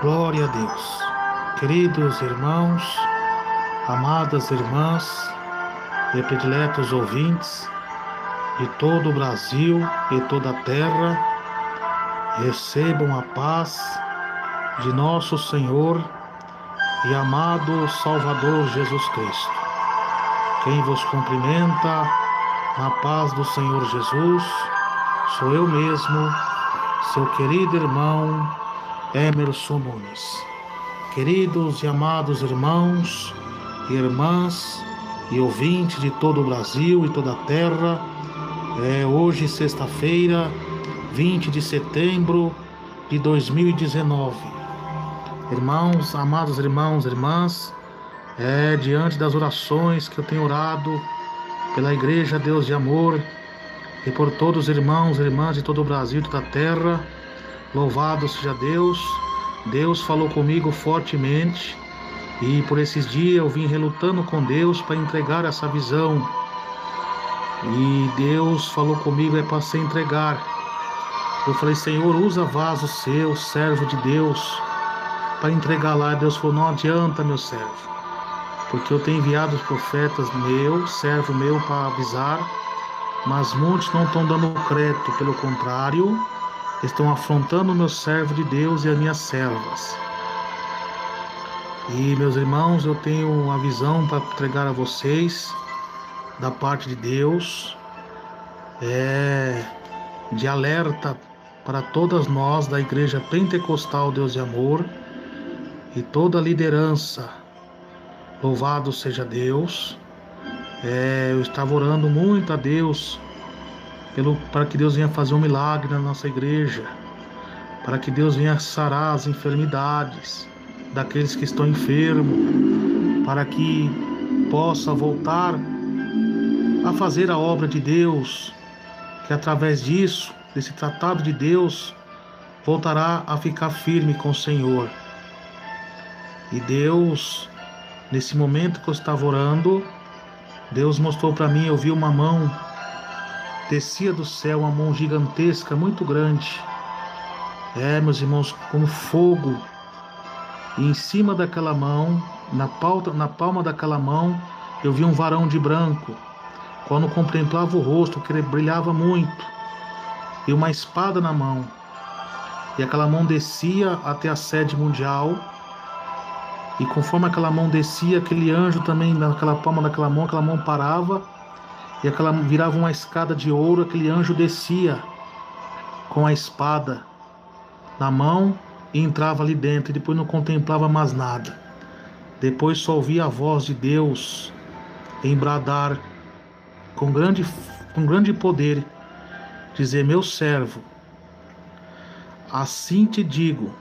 Glória a Deus. Queridos irmãos, amadas irmãs e prediletos ouvintes de todo o Brasil e toda a terra, recebam a paz de nosso Senhor e amado Salvador Jesus Cristo. Quem vos cumprimenta na paz do Senhor Jesus sou eu mesmo, seu querido irmão Emerson Nunes. Queridos e amados irmãos e irmãs e ouvintes de todo o Brasil e toda a terra, hoje sexta-feira, 20 de setembro de 2019. Irmãos, amados irmãos e irmãs, diante das orações que eu tenho orado pela Igreja Deus de Amor e por todos os irmãos e irmãs de todo o Brasil e toda a terra, louvado seja Deus. Deus falou comigo fortemente e por esses dias eu vim relutando com Deus para entregar essa visão. E Deus falou comigo para se entregar. Eu falei: Senhor, usa vaso seu, servo de Deus, para entregar lá. Deus falou: não adianta, meu servo, porque eu tenho enviado os profetas servo meu, para avisar, mas muitos não estão dando crédito, pelo contrário, estão afrontando o meu servo de Deus e as minhas servas. E meus irmãos, eu tenho uma visão para entregar a vocês da parte de Deus, de alerta para todas nós da Igreja Pentecostal Deus de Amor e toda a liderança. Louvado seja Deus. Eu estava orando muito a Deus para que Deus venha fazer um milagre na nossa igreja, para que Deus venha sarar as enfermidades daqueles que estão enfermos, para que possa voltar a fazer a obra de Deus, que através disso, desse tratado de Deus, voltará a ficar firme com o Senhor. E Deus, nesse momento que eu estava orando, Deus mostrou para mim, eu vi uma mão, descia do céu, uma mão gigantesca, muito grande, meus irmãos, como fogo, e em cima daquela mão, na palma daquela mão, eu vi um varão de branco. Quando contemplava o rosto, que ele brilhava muito, e uma espada na mão, e aquela mão descia até a sede mundial, e conforme aquela mão descia, aquele anjo também, naquela palma daquela mão, aquela mão parava, e aquela virava uma escada de ouro, aquele anjo descia com a espada na mão e entrava ali dentro, e depois não contemplava mais nada. Depois só ouvia a voz de Deus em bradar com grande poder, dizer: meu servo, assim te digo.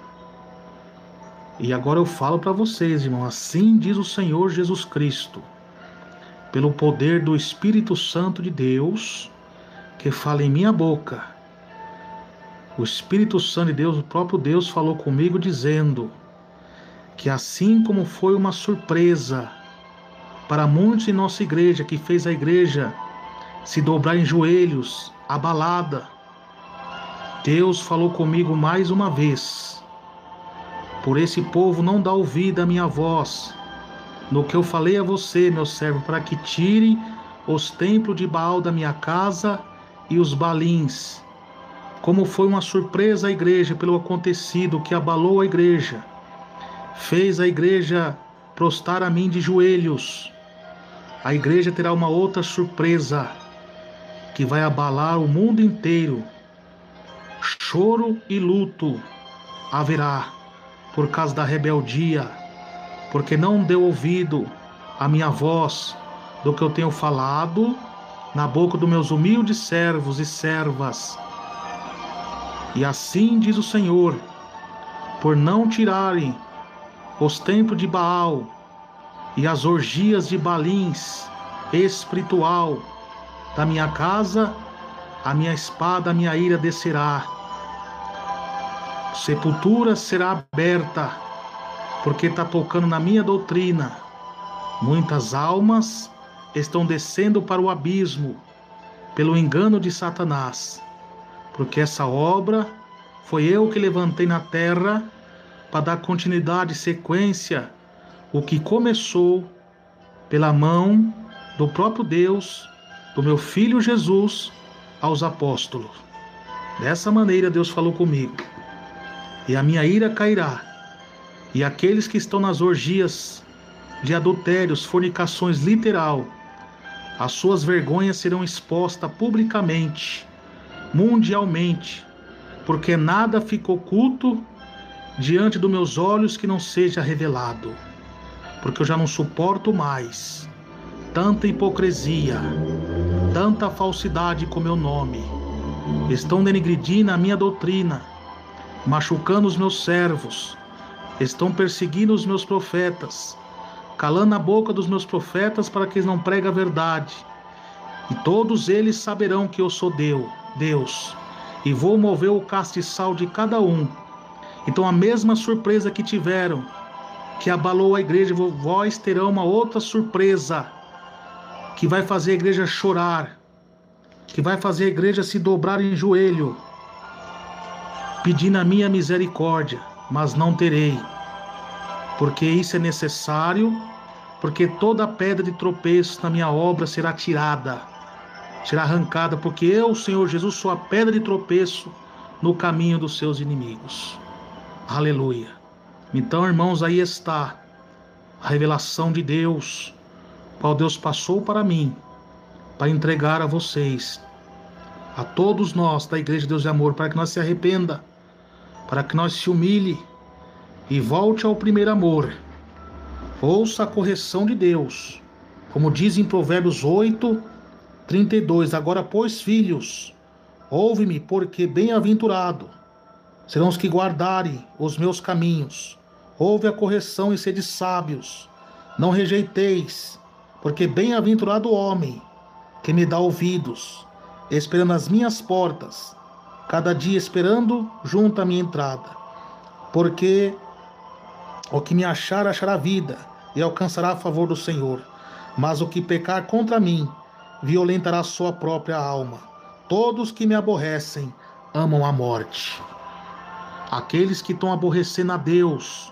E agora eu falo para vocês, irmão, assim diz o Senhor Jesus Cristo, pelo poder do Espírito Santo de Deus, que fala em minha boca. O Espírito Santo de Deus, o próprio Deus, falou comigo dizendo que assim como foi uma surpresa para muitos em nossa igreja, que fez a igreja se dobrar em joelhos, abalada, Deus falou comigo mais uma vez: por esse povo não dá ouvido à minha voz, no que eu falei a você, meu servo, para que tire os templos de Baal da minha casa e os balins. Como foi uma surpresa à igreja pelo acontecido que abalou a igreja, fez a igreja prostrar a mim de joelhos, a igreja terá uma outra surpresa que vai abalar o mundo inteiro. Choro e luto haverá por causa da rebeldia, porque não deu ouvido à minha voz, do que eu tenho falado na boca dos meus humildes servos e servas. E assim diz o Senhor: por não tirarem os templos de Baal e as orgias de balins espiritual da minha casa, a minha espada, a minha ira descerá. Sepultura será aberta, porque está tocando na minha doutrina. Muitas almas estão descendo para o abismo pelo engano de Satanás, porque essa obra foi eu que levantei na terra para dar continuidade e sequência o que começou pela mão do próprio Deus, do meu Filho Jesus, aos apóstolos. Dessa maneira Deus falou comigo. E a minha ira cairá, e aqueles que estão nas orgias de adultérios, fornicações literal, as suas vergonhas serão expostas publicamente, mundialmente, porque nada fica oculto diante dos meus olhos que não seja revelado, porque eu já não suporto mais tanta hipocrisia, tanta falsidade com meu nome. Estão denegrindo a minha doutrina, machucando os meus servos, estão perseguindo os meus profetas, calando a boca dos meus profetas para que eles não preguem a verdade. E todos eles saberão que eu sou Deus, e vou mover o castiçal de cada um. Então a mesma surpresa que tiveram, que abalou a igreja, vós terão uma outra surpresa, que vai fazer a igreja chorar, que vai fazer a igreja se dobrar em joelho, pedindo a minha misericórdia, mas não terei, porque isso é necessário, porque toda pedra de tropeço na minha obra será tirada, será arrancada, porque eu, Senhor Jesus, sou a pedra de tropeço no caminho dos seus inimigos. Aleluia. Então, irmãos, aí está a revelação de Deus, qual Deus passou para mim, para entregar a vocês, a todos nós da Igreja de Deus e Amor, para que nós se arrependa, para que nós se humilhe e volte ao primeiro amor. Ouça a correção de Deus, como diz em Provérbios 8:32, agora, pois, filhos, ouve-me, porque bem-aventurado serão os que guardarem os meus caminhos. Ouve a correção e sede sábios, não rejeiteis, porque bem-aventurado o homem que me dá ouvidos, esperando as minhas portas, cada dia esperando junto à minha entrada. Porque o que me achar, achará vida, e alcançará a favor do Senhor. Mas o que pecar contra mim, violentará sua própria alma. Todos que me aborrecem, amam a morte. Aqueles que estão aborrecendo a Deus,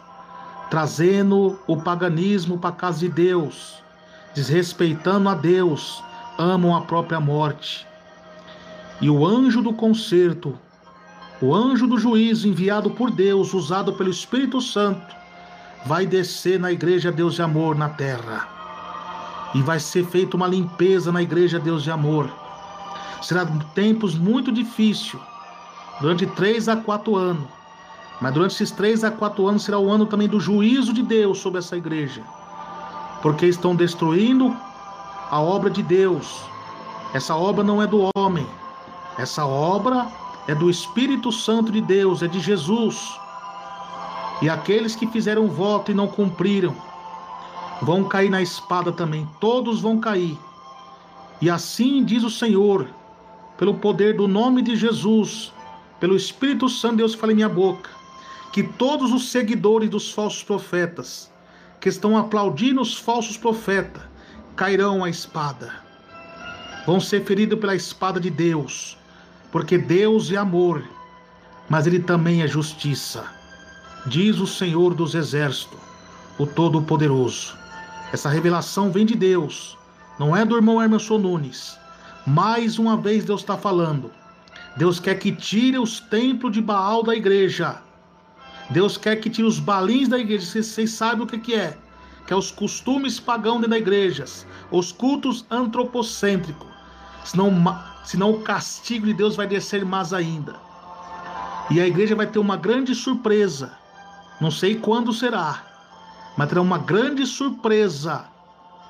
trazendo o paganismo para a casa de Deus, desrespeitando a Deus, amam a própria morte. E o anjo do concerto, o anjo do juízo enviado por Deus, usado pelo Espírito Santo, vai descer na Igreja Deus de Amor na terra. E vai ser feita uma limpeza na Igreja Deus de Amor. Será tempos muito difíceis, durante 3 a 4 anos. Mas durante esses 3 a 4 anos será o ano também do juízo de Deus sobre essa igreja. Porque estão destruindo a obra de Deus. Essa obra não é do homem. Essa obra é do Espírito Santo de Deus, é de Jesus. E aqueles que fizeram voto e não cumpriram, vão cair na espada também. Todos vão cair. E assim diz o Senhor, pelo poder do nome de Jesus, pelo Espírito Santo de Deus que fala em minha boca, que todos os seguidores dos falsos profetas, que estão aplaudindo os falsos profetas, cairão à espada. Vão ser feridos pela espada de Deus, porque Deus é amor, mas Ele também é justiça. Diz o Senhor dos Exércitos, o Todo-Poderoso. Essa revelação vem de Deus, não é do irmão Emerson Nunes. Mais uma vez Deus está falando. Deus quer que tire os templos de Baal da igreja. Deus quer que tire os balins da igreja. Vocês sabem o que é? Que é os costumes pagãos dentro da igreja, os cultos antropocêntricos. Senão o castigo de Deus vai descer mais ainda. E a igreja vai ter uma grande surpresa. Não sei quando será, mas terá uma grande surpresa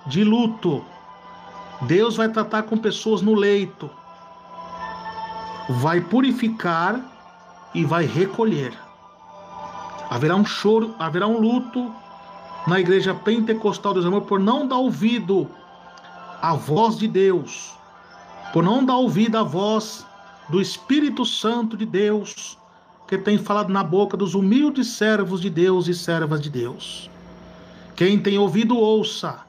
de luto. Deus vai tratar com pessoas no leito, vai purificar e vai recolher. Haverá um choro, haverá um luto na igreja pentecostal do Amor por não dar ouvido à voz de Deus, por não dar ouvido à voz do Espírito Santo de Deus, que tem falado na boca dos humildes servos de Deus e servas de Deus. Quem tem ouvido, ouça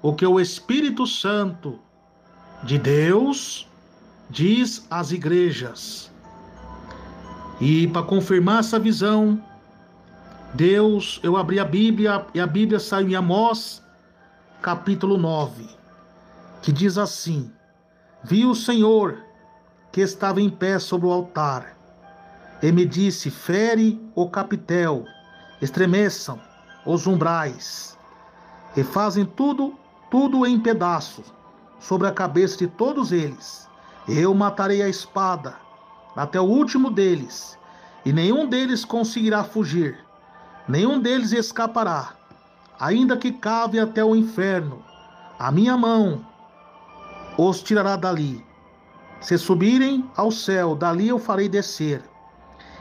o que o Espírito Santo de Deus diz às igrejas. E para confirmar essa visão, Deus, eu abri a Bíblia e a Bíblia saiu em Amós, capítulo 9, que diz assim: Vi o Senhor que estava em pé sobre o altar, e me disse: fere o capitel, estremeçam os umbrais, e fazem tudo em pedaços sobre a cabeça de todos eles. Eu matarei a espada até o último deles, e nenhum deles conseguirá fugir, nenhum deles escapará, ainda que cave até o inferno. A minha mão os tirará dali. Se subirem ao céu, dali eu farei descer.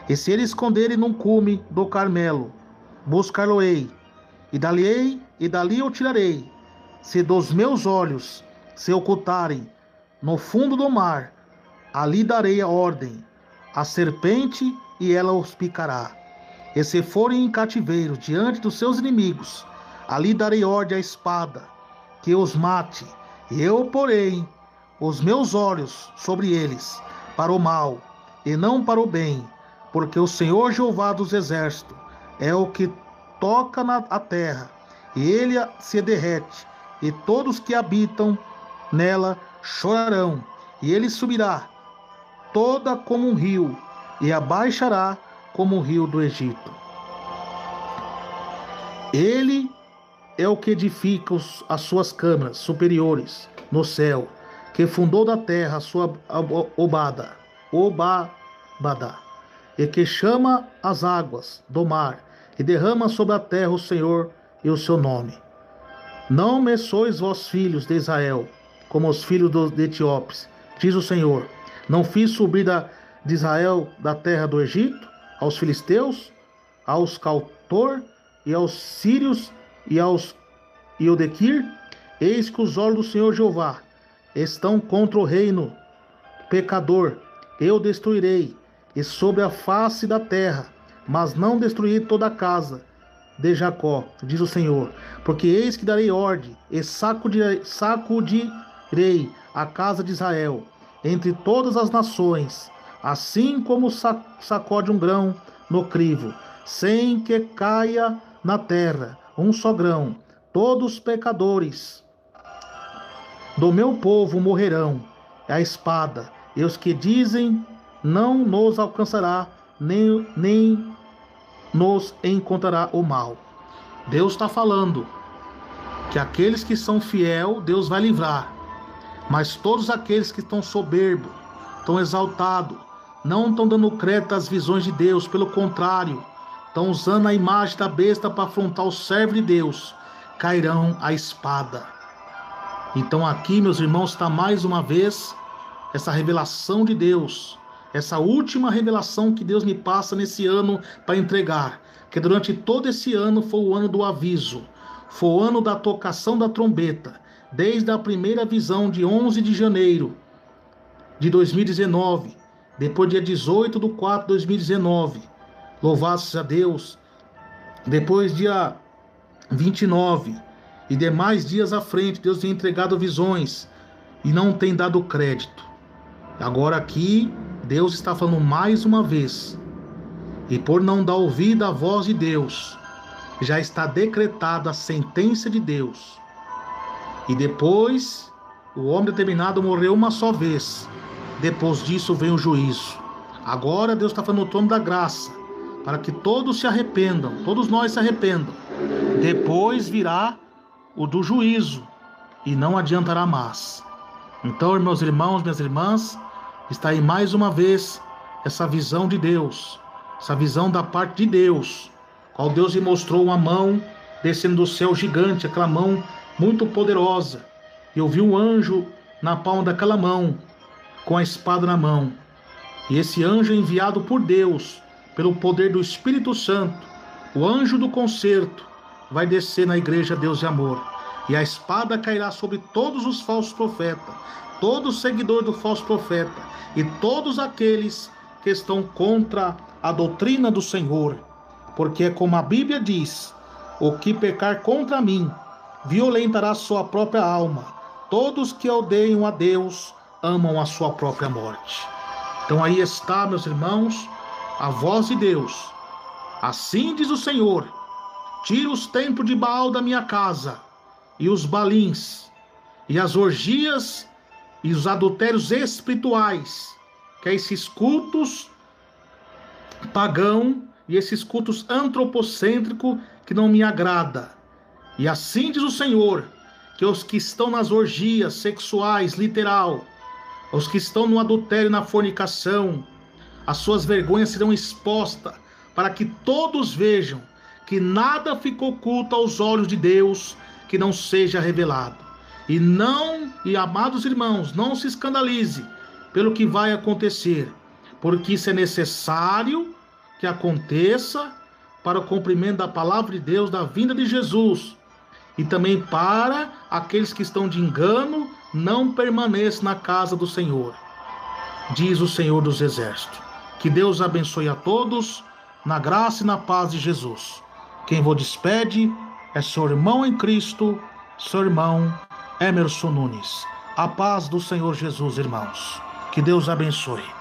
E se eles esconderem num cume do Carmelo, buscar-lo-ei, e dali eu tirarei. Se dos meus olhos se ocultarem no fundo do mar, ali darei a ordem à serpente, e ela os picará. E se forem em cativeiro diante dos seus inimigos, ali darei ordem à espada, que os mate. E eu porei os meus olhos sobre eles, para o mal, e não para o bem, porque o Senhor Jeová dos exércitos é o que toca a terra, e ele se derrete, e todos que habitam nela chorarão, e ele subirá toda como um rio, e abaixará como o rio do Egito. Ele é o que edifica as suas câmaras superiores no céu, que fundou da terra a sua obada, e que chama as águas do mar, e derrama sobre a terra o Senhor e o seu nome. Não me sois vós, filhos de Israel, como os filhos dos etíopes, diz o Senhor. Não fiz subir de Israel da terra do Egito, aos filisteus, aos Cautor, e aos sírios, e aos Iodequir? Eis que os olhos do Senhor Jeová estão contra o reino pecador. Eu destruirei, e sobre a face da terra, mas não destruí toda a casa de Jacó, diz o Senhor, porque eis que darei ordem, e sacudirei a casa de Israel entre todas as nações, assim como sacode um grão no crivo, sem que caia na terra um só grão. Todos os pecadores do meu povo morrerão a espada, e os que dizem não nos alcançará, nem nos encontrará o mal. Deus está falando que aqueles que são fiel, Deus vai livrar, mas todos aqueles que estão soberbos, estão exaltados, não estão dando crédito às visões de Deus, pelo contrário, estão usando a imagem da besta para afrontar o servo de Deus, cairão a espada. Então aqui, meus irmãos, está mais uma vez essa revelação de Deus, essa última revelação que Deus me passa nesse ano para entregar, que durante todo esse ano foi o ano do aviso, foi o ano da tocação da trombeta, desde a primeira visão de 11 de janeiro de 2019, depois dia 18/4 de 2019, louvado seja Deus, depois dia 29 e demais dias à frente, Deus tem entregado visões e não tem dado crédito. Agora aqui, Deus está falando mais uma vez, e por não dar ouvido à voz de Deus, já está decretada a sentença de Deus. E depois, o homem determinado morreu uma só vez. Depois disso vem o juízo. Agora Deus está falando no trono da graça, para que todos se arrependam, todos nós se arrependam. Depois virá o do juízo, e não adiantará mais. Então, meus irmãos, minhas irmãs, está aí mais uma vez essa visão de Deus, essa visão da parte de Deus, qual Deus lhe mostrou uma mão descendo do céu gigante, aquela mão muito poderosa. E eu vi um anjo na palma daquela mão, com a espada na mão. E esse anjo é enviado por Deus, pelo poder do Espírito Santo, o anjo do concerto, vai descer na igreja Deus de Amor. E a espada cairá sobre todos os falsos profetas, todo seguidor do falso profeta, e todos aqueles que estão contra a doutrina do Senhor. Porque é como a Bíblia diz: o que pecar contra mim, violentará sua própria alma. Todos que odeiam a Deus, amam a sua própria morte. Então aí está, meus irmãos, a voz de Deus, Assim diz o Senhor: tira os templos de Baal da minha casa, e os balins, e as orgias, e os adultérios espirituais, que é esses cultos pagão e esses cultos antropocêntricos que não me agrada. E assim diz o Senhor, que os que estão nas orgias sexuais, literal, os que estão no adultério e na fornicação, as suas vergonhas serão expostas, para que todos vejam que nada ficou oculto aos olhos de Deus que não seja revelado. E amados irmãos, não se escandalize pelo que vai acontecer, porque isso é necessário que aconteça para o cumprimento da palavra de Deus, da vinda de Jesus, e também para aqueles que estão de engano, não permaneçam na casa do Senhor, diz o Senhor dos Exércitos. Que Deus abençoe a todos, na graça e na paz de Jesus. Quem vos despede é seu irmão em Cristo, seu irmão Emerson Nunes. A paz do Senhor Jesus, irmãos. Que Deus abençoe.